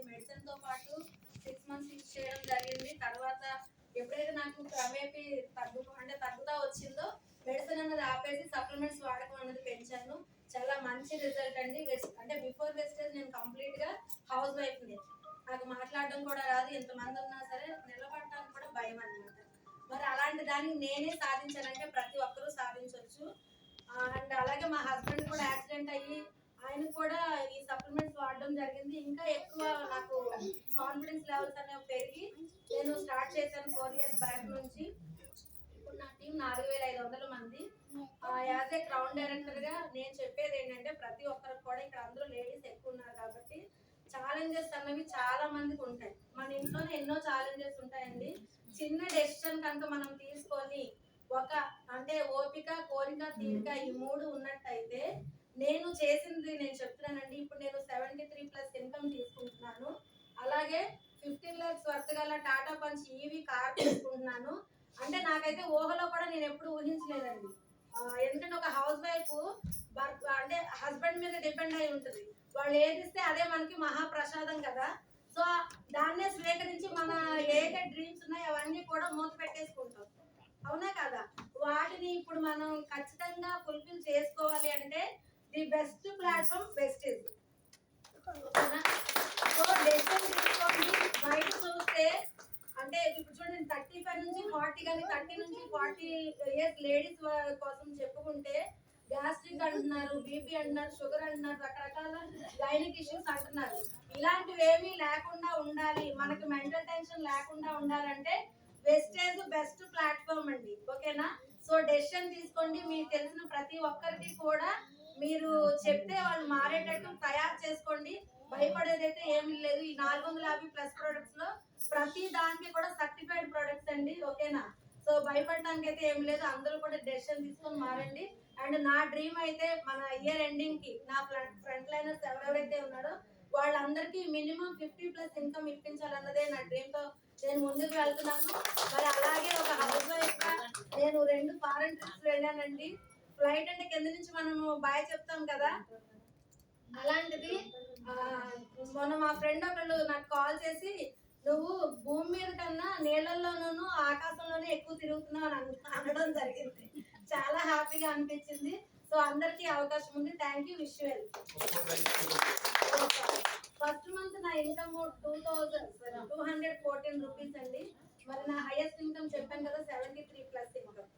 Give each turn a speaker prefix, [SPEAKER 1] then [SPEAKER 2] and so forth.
[SPEAKER 1] Medicine తో పాటు 6 months use చేయడం జరిగింది. తర్వాత ఎప్పుడైతే నాకు క్రమేపీ తగ్గుతా వచ్చిందో మెడిసిన్ అన్నది ఆపేసి సప్లిమెంట్స్ వాడకం అనేది పెంచాను. చాలా మంచి రిజల్ట్ అండి. అంటే బిఫోర్ వెస్టేజ్ నేను కంప్లీట్ గా హౌస్ వైఫ్ ని, నాకు మాట్లాడడం కూడా రాదు. ఎంతమంది ఉన్నా సరే నిలబడటానికి కూడా భయం అన్నమాట. మరి అలాంటి దాన్ని నేనే సాధించానంటే ప్రతి ఒక్కరూ సాధించవచ్చు. అండ్ అలాగే మా హస్బెండ్ కూడా యాక్సిడెంట్ అయ్యి ఆయన కూడా ఈ సప్లిమెంట్స్ వాడడం జరిగింది. ఇంకా ఎక్కువ నాకు కాన్ఫిడెన్స్ లెవెల్స్ అనేవి పెరిగి నేను స్టార్ట్ చేశాను 4 years బ్యాక్ నుంచి. ఇప్పుడు నా టీం 4500 మంది. యాజ్ ఏ క్రౌన్ డైరెక్టర్ గా నేను చెప్పేది ఏంటంటే ప్రతి ఒక్కరికి కూడా, ఇక్కడ అందరూ లేడీస్ ఎక్కువ ఉన్నారు కాబట్టి ఛాలెంజెస్ అన్నవి చాలా మందికి ఉంటాయి. మన ఇంట్లోనే ఎన్నో ఛాలెంజెస్ ఉంటాయండి. చిన్న డెసిషన్ కనుక మనం తీసుకొని అంటే ఓపిక, కోరిక, తీరిక ఈ 3 ఉన్నట్టయితే, నేను చేసింది నేను చెప్తున్నానండి. ఇప్పుడు నేను 73+ ఇన్కమ్ తీసుకుంటున్నాను. అలాగే 15 lakhs వర్త్ గల టాటా పంచ్ ఈవీ కార్ తీసుకుంటున్నాను. అంటే నాకైతే ఊహలో కూడా నేను ఎప్పుడు ఊహించలేదండి. ఎందుకంటే ఒక హౌస్ వైఫ్ అంటే హస్బెండ్ మీద డిపెండ్ అయి ఉంటుంది. వాళ్ళు ఏది ఇస్తే అదే మనకి మహాప్రసాదం కదా. సో దాన్నే స్వీకరించి మన ఏదైతే డ్రీమ్స్ ఉన్నాయో అవన్నీ కూడా మూత పెట్టేసుకుంటాం, అవునా కదా. వాటిని ఇప్పుడు మనం ఖచ్చితంగా ఫుల్ఫిల్ చేసుకోవాలి అంటే the best platform wastage. So decision తీసుకోండి. బయట చూస్తే అంటే ఇప్పుడు చూడండి 35 నుంచి 40 కానీ 30 నుంచి 40 years లేడీస్ కోసం చెప్పుకుంటే గ్యాస్ట్రిక్ అంటున్నారు, బీపీ అంటున్నారు, షుగర్ అంటున్నారు, రకరకాల గైనిక్ ఇష్యూస్ అంటున్నారు. ఇలాంటివి ఏమీ లేకుండా ఉండాలి, మనకి మెంటల్ టెన్షన్ లేకుండా ఉండాలంటే వెస్టేజ్ బెస్ట్ ప్లాట్ఫామ్ అండి. ఓకేనా. సో డెసిషన్ తీసుకోండి. మీకు తెలిసిన ప్రతి ఒక్కరికి కూడా మీరు చెప్తే వాళ్ళు మారేటట్టు తయారు చేసుకోండి. భయపడేదైతే ఏమీ లేదు. ఈ 450+ ప్రొడక్ట్స్ లో ప్రతి దానికి కూడా సర్టిఫైడ్ ప్రొడక్ట్స్ అండి. ఓకేనా. సో భయపడడానికి అయితే ఏమి లేదు. అందరూ కూడా డెసిషన్ తీసుకొని మారండి. అండ్ నా డ్రీమ్ అయితే మన ఇయర్ ఎండింగ్ కి నా ఫ్రంట్ లైనర్స్ ఎవరెవరైతే ఉన్నారో వాళ్ళందరికీ మినిమం 50+ ఇన్కమ్ ఇప్పించాలన్నదే నా డ్రీమ్ తో నేను ముందుకు వెళ్తున్నాను. మరి అలాగే ఒక హౌస్ వైఫ్ గా నేను 2 ఫారెన్ ట్రిప్స్ వెళ్ళానండి. ఫ్లైట్ అంటే కింద నుంచి మనము బాయ్ చెప్తాం కదా, అలాంటిది మొన్న మా ఫ్రెండ్ ఒకళ్ళు నాకు కాల్ చేసి, నువ్వు భూమి మీద కన్నా నీళ్లలోనూ ఆకాశంలోనే ఎక్కువ తిరుగుతున్నావు అని అనడం జరిగింది. చాలా హ్యాపీగా అనిపించింది. సో అందరికీ అవకాశం ఉంది. Thank you. Wish you well. First month నా ఇన్కమ్ 2214 రూపీస్ అండి. మరి నా హైయెస్ట్ ఇన్కమ్ చెప్పాను కదా 73+ ఇన్కమ్.